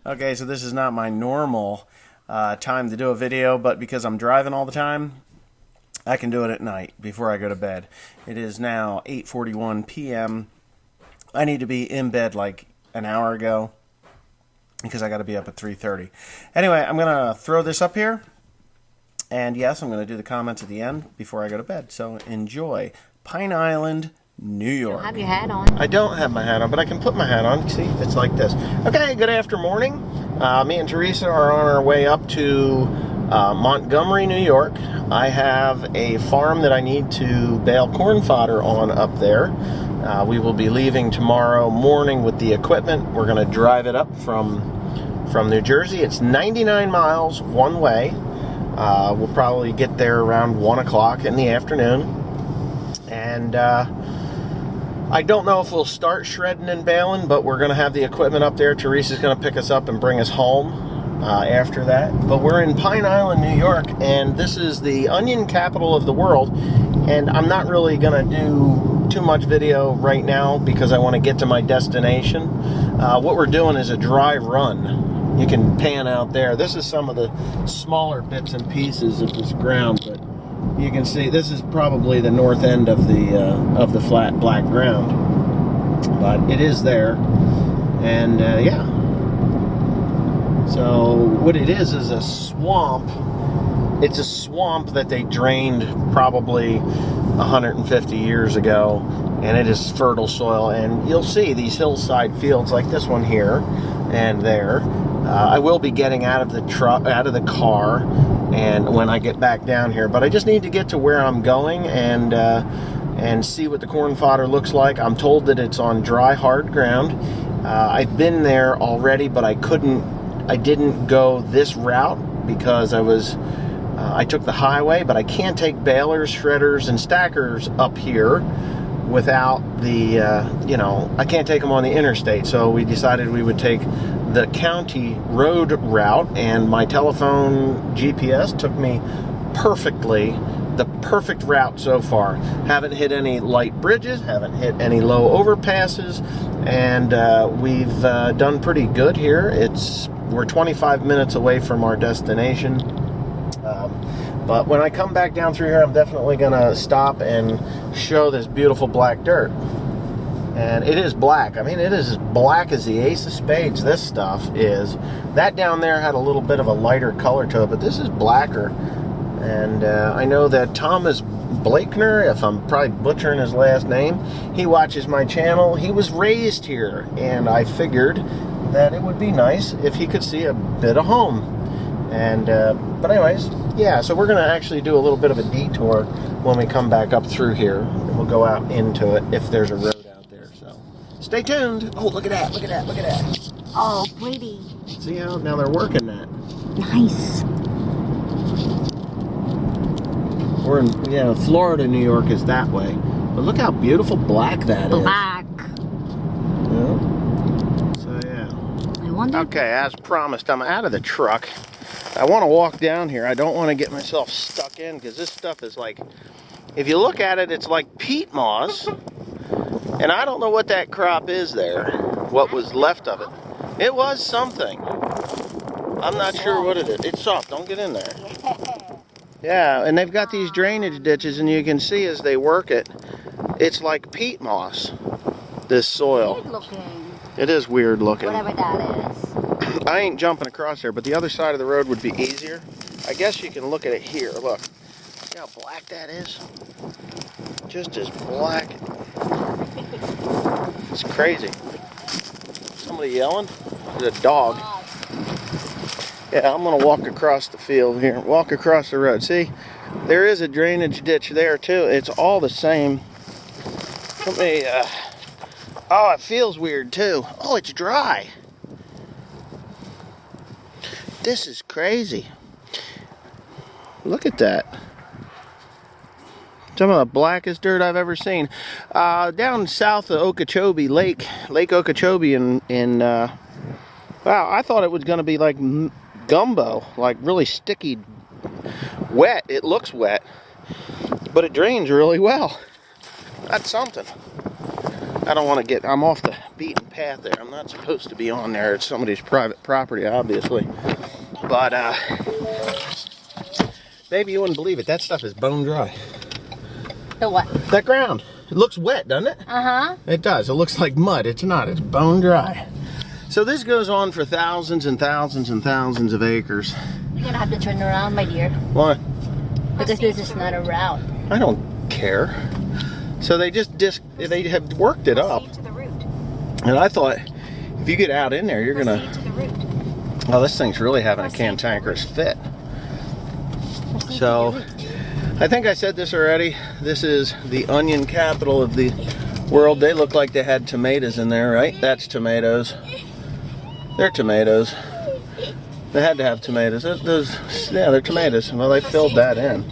Okay, so this is not my normal time to do a video, but because I'm driving all the time, I can do it at night before I go to bed. It is now 8:41 p.m. I need to be in bed like an hour ago because I got to be up at 3:30. Anyway, I'm going to throw this up here. And yes, I'm going to do the comments at the end before I go to bed. So enjoy. Pine Island, New York. You have your hat on. I don't have my hat on, but I can put my hat on. See, it's like this. Okay, good after morning. Me and Teresa are on our way up to Montgomery, New York. I have a farm that I need to bale corn fodder on up there. We will be leaving tomorrow morning with the equipment. We're going to drive it up from New Jersey. It's 99 miles one way. We'll probably get there around 1 o'clock in the afternoon. And I don't know if we'll start shredding and baling, but we're going to have the equipment up there. Teresa's going to pick us up and bring us home after that. But we're in Pine Island, New York, and this is the onion capital of the world. And I'm not really going to do too much video right now because I want to get to my destination. What we're doing is a dry run. You can pan out there. This is some of the smaller bits and pieces of this ground, but you can see this is probably the north end of the flat black ground. But it is there, and yeah. So what it is a swamp. It's a swamp that they drained probably 150 years ago, and it is fertile soil. And you'll see these hillside fields like this one here and there. I will be getting out of the car, and when I get back down here, but I just need to get to where I'm going and see what the corn fodder looks like. I'm told that it's on dry, hard ground. I've been there already, but I didn't go this route because I took the highway, but I can't take balers, shredders, and stackers up here without the, I can't take them on the interstate. So we decided we would take the county road route, and my telephone GPS took me perfectly, the perfect route so far. Haven't hit any light bridges, haven't hit any low overpasses, and we've done pretty good here. We're 25 minutes away from our destination. But when I come back down through here, I'm definitely going to stop and show this beautiful black dirt. And it is black. I mean, it is as black as the ace of spades, this stuff is. That down there had a little bit of a lighter color to it, but this is blacker. And I know that Thomas Blakner, if I'm probably butchering his last name, he watches my channel. He was raised here, and I figured that it would be nice if he could see a bit of home. And but anyways, yeah, so we're going to actually do a little bit of a detour when we come back up through here, and we'll go out into it if there's a road out there. So stay tuned. Oh, look at that, look at that, look at that. Oh, pretty. See how now they're working that. Nice. We're in, Florida, New York is that way. But look how beautiful black that is. Black. Yeah. So yeah. I wonder. Okay, as promised, I'm out of the truck. I want to walk down here. I don't want to get myself stuck in because this stuff is like, if you look at it, it's like peat moss. And I don't know what that crop is there, what was left of it. It was something. I'm not sure what it is. It's soft. Don't get in there. Yeah, and they've got these drainage ditches, and you can see as they work it, it's like peat moss, this soil. Weird looking. It is weird looking. Whatever that is. I ain't jumping across there, but the other side of the road would be easier. I guess you can look at it here. Look. See how black that is? Just as black. It's crazy. Somebody yelling? There's a dog. Yeah, I'm going to walk across the field here. Walk across the road. See? There is a drainage ditch there, too. It's all the same. Let me, oh, it feels weird, too. Oh, it's dry. This is crazy. Look at that. Some of the blackest dirt I've ever seen. Down south of Okeechobee, Lake Okeechobee in wow, I thought it was going to be like gumbo, like really sticky, wet. It looks wet, but it drains really well. That's something. I don't want to get, I'm off the beaten path there. I'm not supposed to be on there. It's somebody's private property, obviously. But, maybe you wouldn't believe it. That stuff is bone dry. The what? That ground. It looks wet, doesn't it? Uh-huh. It does. It looks like mud. It's not. It's bone dry. So this goes on for thousands and thousands and thousands of acres. You're gonna have to turn around, my dear. Why? Because this is not a route. I don't care. So they just they have worked it up. Proceed to the route. And I thought, if you get out in there, you're Proceed gonna. to the route. Well, this thing's really having a cantankerous fit. Proceed So, to the route. I think I said this already. This is the onion capital of the world. They look like they had tomatoes in there, right? That's tomatoes. They're tomatoes. They had to have tomatoes. Yeah, they're tomatoes. Well, they filled that in.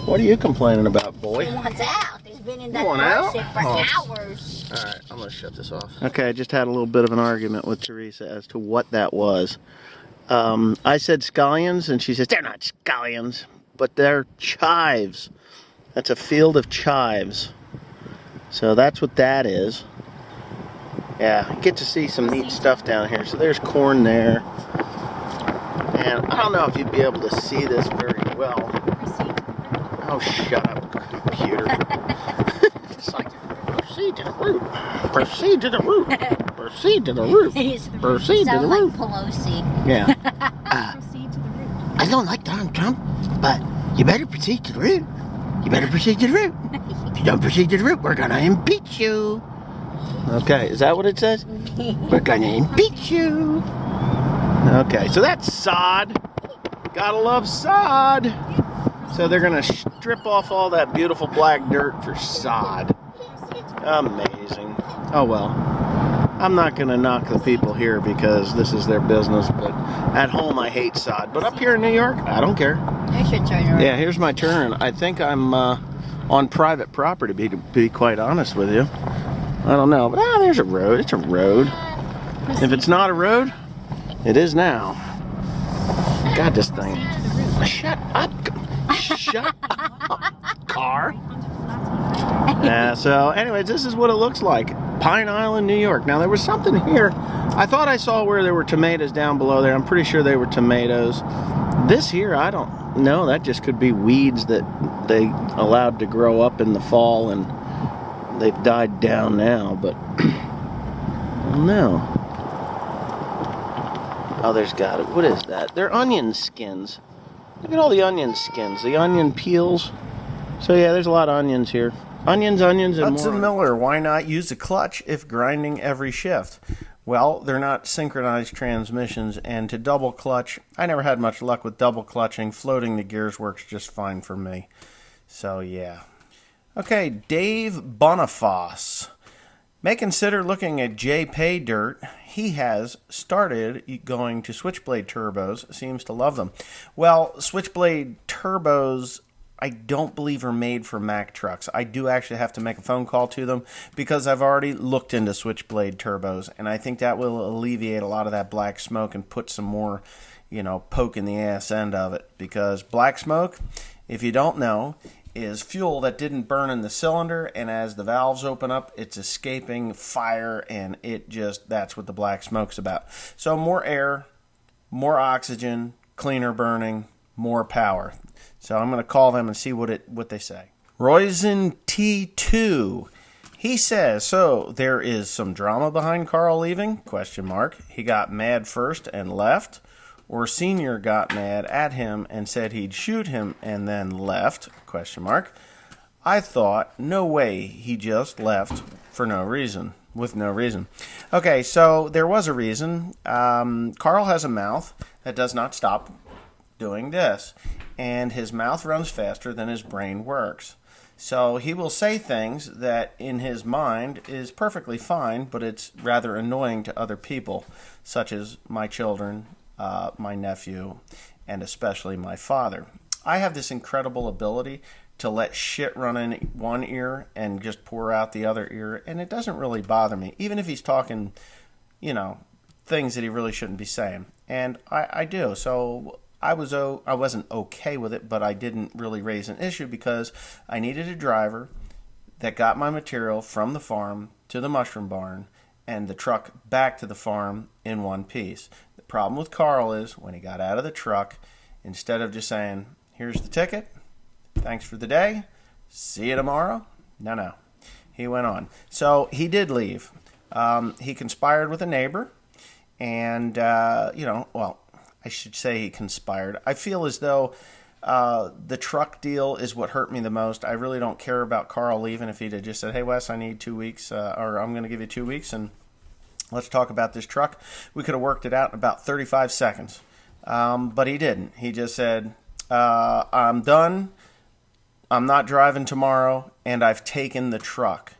What are you complaining about, boy? He wants out. He's been in that You want out? shit for hours. All right, I'm going to shut this off. Okay, I just had a little bit of an argument with Teresa as to what that was. I said scallions, and she says, they're not scallions, but they're chives. That's a field of chives. So that's what that is. Yeah, you get to see some neat stuff down here. So there's corn there. And I don't know if you'd be able to see this very well. Oh, shut up, computer. It's like, proceed to the route. Proceed to the route. Proceed to the route. Proceed to the Sound like route. Pelosi. Yeah. Proceed to the route. I don't like Donald Trump, but you better proceed to the route. You better proceed to the route. If you don't proceed to the route, we're gonna impeach you. Okay, is that what it says? We're gonna impeach you. Okay, so that's sod. Gotta love sod. So they're gonna strip off all that beautiful black dirt for sod. Amazing. Oh well. I'm not gonna knock the people here because this is their business, but at home I hate sod. But up here in New York, I don't care. There's your turn around. Yeah, here's my turn. I think I'm on private property, to be quite honest with you. I don't know, but there's a road. It's a road. If it's not a road, it is now. God, this thing. Shut up. Shut up, car. Yeah, so anyways, this is what it looks like. Pine Island, New York. Now, there was something here. I thought I saw where there were tomatoes down below there. I'm pretty sure they were tomatoes. This here, I don't know. That just could be weeds that they allowed to grow up in the fall, and they've died down now, but I don't know. Oh, there's got it. What is that? They're onion skins. Look at all the onion skins, the onion peels. So yeah, there's a lot of onions here. Onions, and Hudson more. Miller, why not use a clutch if grinding every shift? Well, they're not synchronized transmissions, and to double clutch, I never had much luck with double clutching. Floating the gears works just fine for me. So yeah. Okay, Dave Boniface may consider looking at J-Pay dirt. He has started going to Switchblade turbos, seems to love them. Well, Switchblade turbos, I don't believe are made for Mack trucks. I do actually have to make a phone call to them because I've already looked into Switchblade turbos, and I think that will alleviate a lot of that black smoke and put some more, poke in the ass end of it. Because black smoke, if you don't know, is fuel that didn't burn in the cylinder, and as the valves open up, it's escaping fire, and that's what the black smoke's about. So more air, more oxygen, cleaner burning, more power. So I'm going to call them and see what they say. Roizen T2. He says, so there is some drama behind Carl leaving? ? He got mad first and left, or Senior got mad at him and said he'd shoot him and then left? ? I thought, no way, he just left for no reason, with no reason. Okay, so there was a reason. Carl has a mouth that does not stop doing this, and his mouth runs faster than his brain works. So he will say things that in his mind is perfectly fine, but it's rather annoying to other people, such as my children, my nephew, and especially my father. I have this incredible ability to let shit run in one ear and just pour out the other ear, and it doesn't really bother me, even if he's talking, things that he really shouldn't be saying. And I do. So I wasn't okay with it, but I didn't really raise an issue because I needed a driver that got my material from the farm to the mushroom barn and the truck back to the farm in one piece. The problem with Carl is when he got out of the truck, instead of just saying, here's the ticket, thanks for the day, see you tomorrow. No. He went on. So he did leave. He conspired with a neighbor. And, well, I should say he conspired. I feel as though the truck deal is what hurt me the most. I really don't care about Carl leaving. If he'd have just said, hey, Wes, I need 2 weeks, or I'm going to give you 2 weeks, and let's talk about this truck, we could have worked it out in about 35 seconds. But he didn't. He just said, I'm done. I'm not driving tomorrow, and I've taken the truck.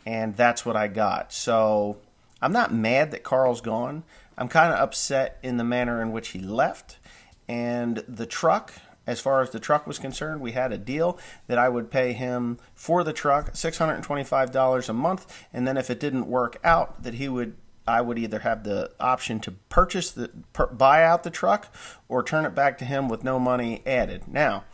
And that's what I got. So I'm not mad that Carl's gone. I'm kind of upset in the manner in which he left. And the truck, as far as the truck was concerned, we had a deal that I would pay him for the truck $625 a month. And then if it didn't work out, that I would either have the option to buy out the truck or turn it back to him with no money added. Now,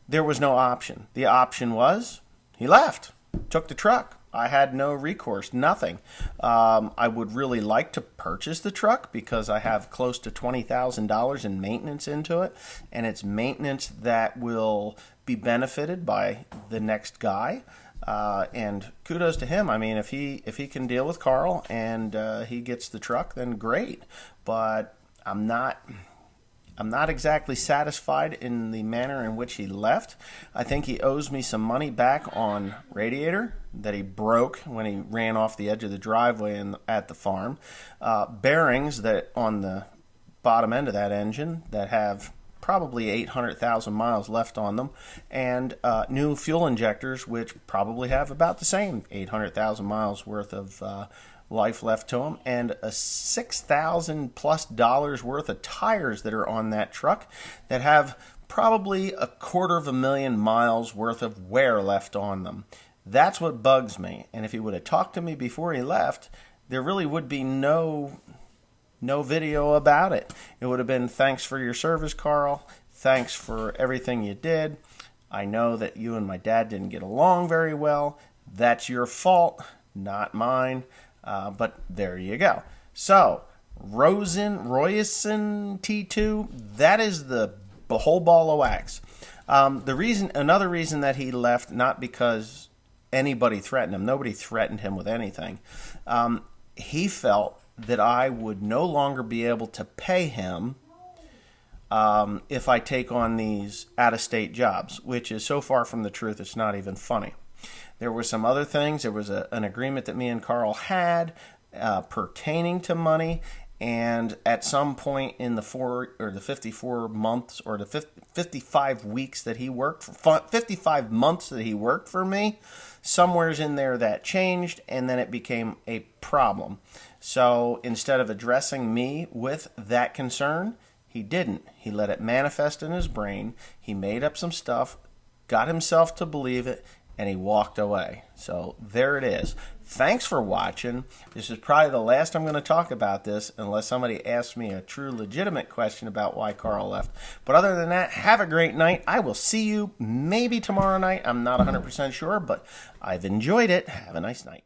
there was no option. The option was he left, took the truck. I had no recourse, nothing. I would really like to purchase the truck because I have close to $20,000 in maintenance into it, and it's maintenance that will be benefited by the next guy. And kudos to him. I mean, if he can deal with Carl and he gets the truck, then great. But I'm not exactly satisfied in the manner in which he left. I think he owes me some money back on radiator that he broke when he ran off the edge of the driveway at the farm. Bearings that on the bottom end of that engine that have probably 800,000 miles left on them, and new fuel injectors which probably have about the same 800,000 miles worth of life left to them, and a $6,000+ worth of tires that are on that truck that have probably 250,000 miles worth of wear left on them. That's what bugs me. And if he would have talked to me before he left, there really would be no video about it. It would have been, thanks for your service, Carl. Thanks for everything you did. I know that you and my dad didn't get along very well. That's your fault, not mine. But there you go. So, Royson T2, that is the whole ball of wax. Another reason that he left, not because anybody threatened him. Nobody threatened him with anything. He felt that I would no longer be able to pay him if I take on these out-of-state jobs, which is so far from the truth, it's not even funny. There were some other things. There was an agreement that me and Carl had pertaining to money, and at some point in the 54 months or the 55 weeks that he worked for 55 months that he worked for me, somewhere's in there that changed, and then it became a problem. So instead of addressing me with that concern, he didn't. He let it manifest in his brain. He made up some stuff, got himself to believe it, and he walked away. So there it is. Thanks for watching. This is probably the last I'm going to talk about this unless somebody asks me a true legitimate question about why Carl left. But other than that, have a great night. I will see you maybe tomorrow night. I'm not 100% sure, but I've enjoyed it. Have a nice night.